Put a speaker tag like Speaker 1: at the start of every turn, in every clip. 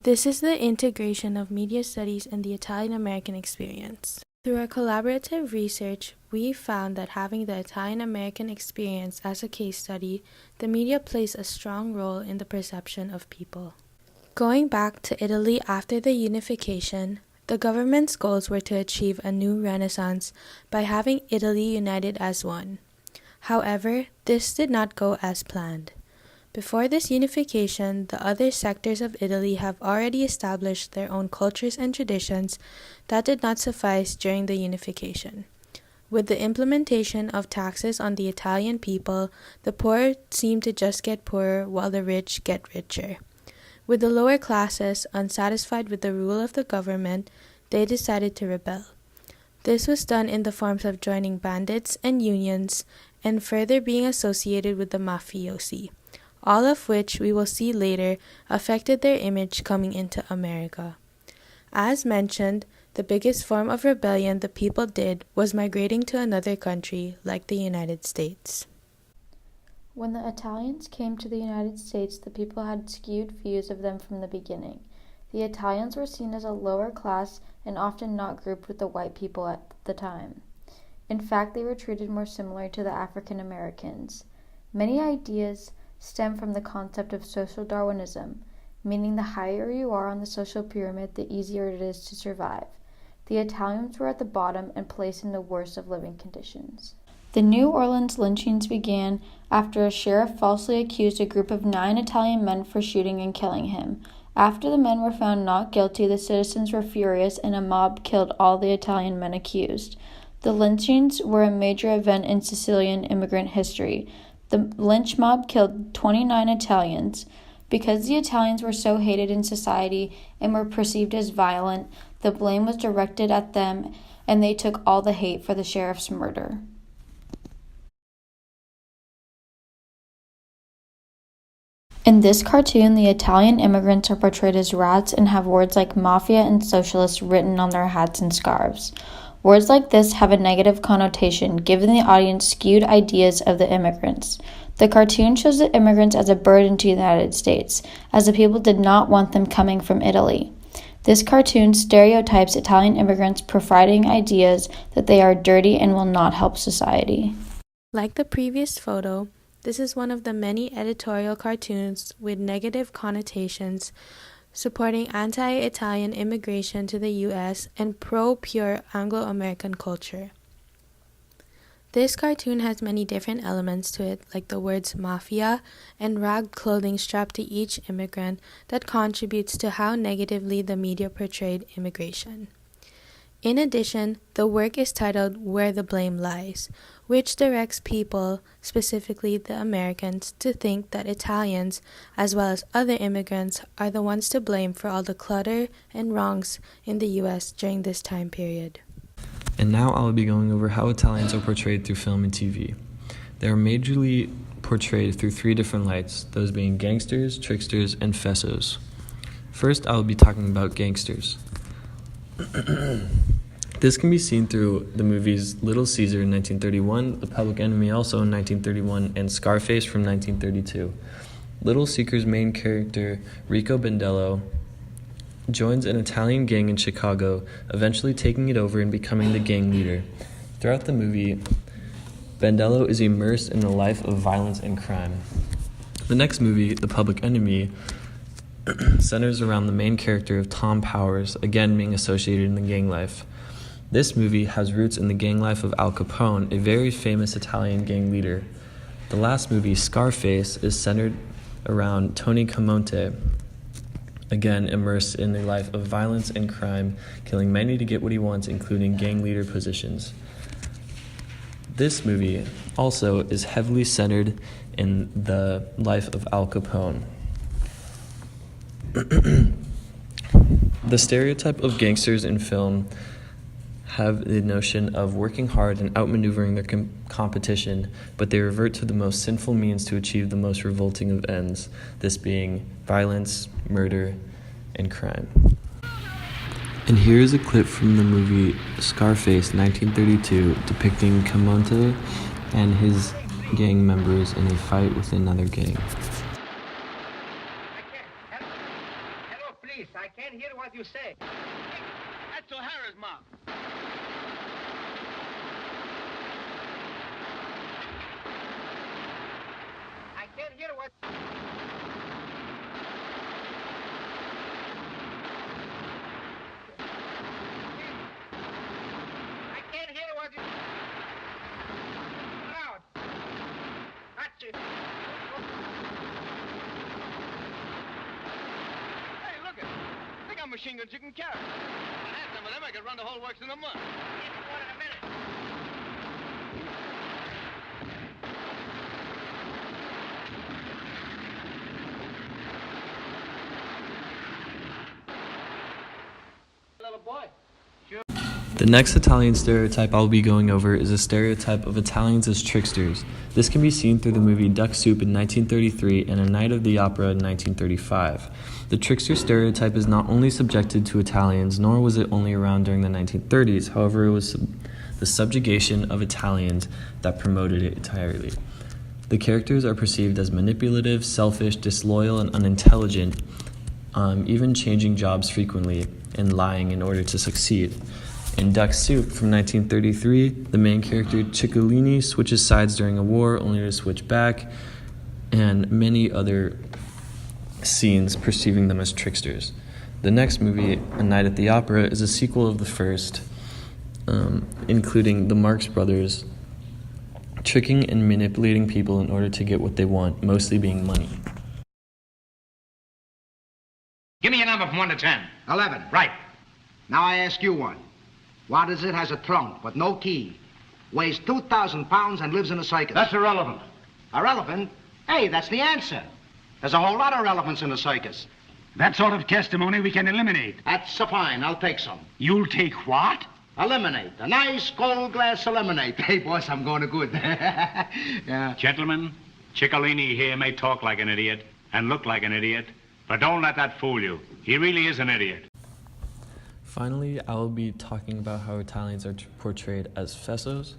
Speaker 1: This is the integration of media studies and the Italian-American experience. Through our collaborative research, we found that having the Italian-American experience as a case study, the media plays a strong role in the perception of people. Going back to Italy after the unification, the government's goals were to achieve a new renaissance by having Italy united as one. However, this did not go as planned. Before this unification, the other sectors of Italy have already established their own cultures and traditions that did not suffice during the unification. With the implementation of taxes on the Italian people, the poor seem to just get poorer while the rich get richer. With the lower classes unsatisfied with the rule of the government, they decided to rebel. This was done in the forms of joining bandits and unions, and further being associated with the mafiosi, all of which we will see later affected their image coming into America. As mentioned, the biggest form of rebellion the people did was migrating to another country like the United States.
Speaker 2: When the Italians came to the United States, the people had skewed views of them from the beginning. The Italians were seen as a lower class and often not grouped with the white people at the time. In fact, they were treated more similar to the African Americans. Many ideas stem from the concept of social Darwinism, meaning the higher you are on the social pyramid, the easier it is to survive. The Italians were at the bottom and placed in the worst of living conditions. The New Orleans lynchings began after a sheriff falsely accused a group of 9 Italian men for shooting and killing him. After the men were found not guilty, the citizens were furious and a mob killed all the Italian men accused. The lynchings were a major event in Sicilian immigrant history. The lynch mob killed 29 Italians. Because the Italians were so hated in society and were perceived as violent, the blame was directed at them and they took all the hate for the sheriff's murder. In this cartoon, the Italian immigrants are portrayed as rats and have words like mafia and socialist written on their hats and scarves. Words like this have a negative connotation, giving the audience skewed ideas of the immigrants. The cartoon shows the immigrants as a burden to the United States, as the people did not want them coming from Italy. This cartoon stereotypes Italian immigrants, providing ideas that they are dirty and will not help society.
Speaker 1: Like the previous photo, this is one of the many editorial cartoons with negative connotations supporting anti-Italian immigration to the U.S. and pro-pure Anglo-American culture. This cartoon has many different elements to it, like the words mafia and ragged clothing strapped to each immigrant that contributes to how negatively the media portrayed immigration. In addition, the work is titled Where the Blame Lies, which directs people, specifically the Americans, to think that Italians, as well as other immigrants, are the ones to blame for all the clutter and wrongs in the U.S. during this time period.
Speaker 3: And now I'll be going over how Italians are portrayed through film and TV. They are majorly portrayed through 3 different lights, those being gangsters, tricksters, and fessos. First, I will be talking about gangsters. This can be seen through the movies Little Caesar in 1931, The Public Enemy also in 1931, and Scarface from 1932. Little Caesar's main character, Rico Bendello, joins an Italian gang in Chicago, eventually taking it over and becoming the gang leader. Throughout the movie, Bendello is immersed in a life of violence and crime. The next movie, The Public Enemy, centers around the main character of Tom Powers, again being associated in the gang life. This movie has roots in the gang life of Al Capone, a very famous Italian gang leader. The last movie, Scarface, is centered around Tony Camonte, again immersed in a life of violence and crime, killing many to get what he wants, including gang leader positions. This movie also is heavily centered in the life of Al Capone. The stereotype of gangsters in film have the notion of working hard and outmaneuvering their competition, but they revert to the most sinful means to achieve the most revolting of ends, this being violence, murder, and crime. And here is a clip from the movie Scarface 1932 depicting Camonte and his gang members in a fight with another gang.
Speaker 4: Hello, please. I can't hear what you say.
Speaker 5: That's O'Hara's mom.
Speaker 4: I can't hear what... I can't hear what you... Loud. That's it.
Speaker 5: Hey, look it. They got machine guns you can carry. If I had some of them, I could run the whole works in a month.
Speaker 4: Give me one in a minute. Little boy.
Speaker 3: The next Italian stereotype I'll be going over is a stereotype of Italians as tricksters. This can be seen through the movie Duck Soup in 1933 and A Night of the Opera in 1935. The trickster stereotype is not only subjected to Italians, nor was it only around during the 1930s. However, it was the subjugation of Italians that promoted it entirely. The characters are perceived as manipulative, selfish, disloyal, and unintelligent, even changing jobs frequently and lying in order to succeed. In Duck Soup from 1933, the main character Ciccolini switches sides during a war only to switch back, and many other scenes perceiving them as tricksters. The next movie, A Night at the Opera, is a sequel of the first, including the Marx Brothers tricking and manipulating people in order to get what they want, mostly being money.
Speaker 4: Give me a number from 1 to 10.
Speaker 6: 11.
Speaker 4: Right.
Speaker 6: Now I ask you one. What is it? Has a trunk, but no key. Weighs 2,000 pounds and lives in a circus.
Speaker 4: That's irrelevant.
Speaker 6: Irrelevant? Hey, that's the answer. There's a whole lot of relevance in a circus.
Speaker 4: That sort of testimony we can eliminate.
Speaker 6: That's fine. I'll take some.
Speaker 4: You'll take what?
Speaker 6: Eliminate. A nice cold glass of lemonade. Hey, boss, I'm going to good. Yeah.
Speaker 7: Gentlemen, Ciccolini here may talk like an idiot and look like an idiot, but don't let that fool you. He really is an idiot.
Speaker 3: Finally, I will be talking about how Italians are portrayed as fessos.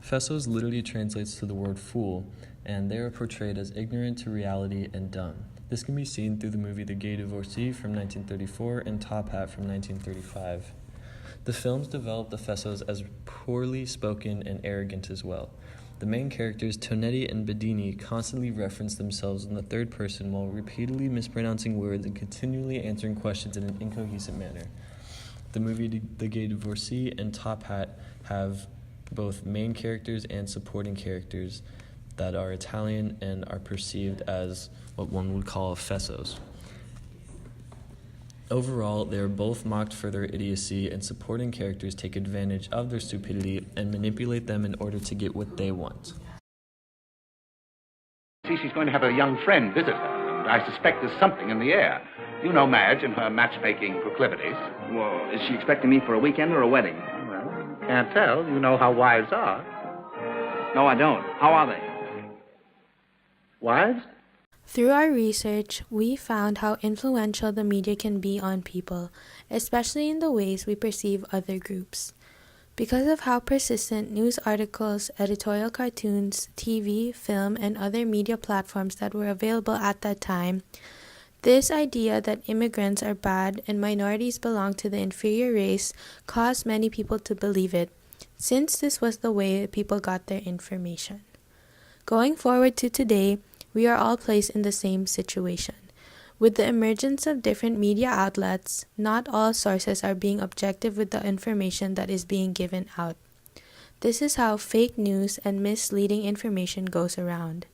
Speaker 3: Fessos literally translates to the word fool, and they are portrayed as ignorant to reality and dumb. This can be seen through the movie The Gay Divorcee from 1934 and Top Hat from 1935. The films developed the fessos as poorly spoken and arrogant as well. The main characters, Tonetti and Bedini, constantly reference themselves in the third person while repeatedly mispronouncing words and continually answering questions in an incohesive manner. The movie The Gay Divorcee and Top Hat have both main characters and supporting characters that are Italian and are perceived as what one would call fessos. Overall, they are both mocked for their idiocy, and supporting characters take advantage of their stupidity and manipulate them in order to get what they want.
Speaker 8: See, she's going to have a young friend visit her, and I suspect there's something in the air. You know Madge and her matchmaking proclivities.
Speaker 9: Well, is she expecting me for a weekend or a wedding?
Speaker 8: Well, can't tell. You know how wives are.
Speaker 9: No, I don't. How are they?
Speaker 8: Wives?
Speaker 1: Through our research, we found how influential the media can be on people, especially in the ways we perceive other groups. Because of how persistent news articles, editorial cartoons, TV, film, and other media platforms that were available at that time, this idea that immigrants are bad and minorities belong to the inferior race caused many people to believe it, since this was the way people got their information. Going forward to today, we are all placed in the same situation. With the emergence of different media outlets, not all sources are being objective with the information that is being given out. This is how fake news and misleading information goes around.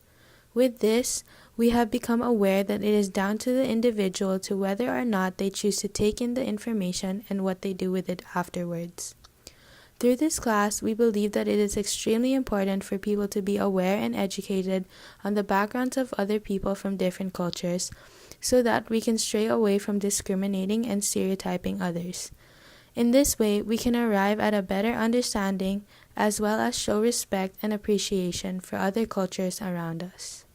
Speaker 1: With this, we have become aware that it is down to the individual to whether or not they choose to take in the information and what they do with it afterwards. Through this class, we believe that it is extremely important for people to be aware and educated on the backgrounds of other people from different cultures, so that we can stray away from discriminating and stereotyping others. In this way, we can arrive at a better understanding as well as show respect and appreciation for other cultures around us.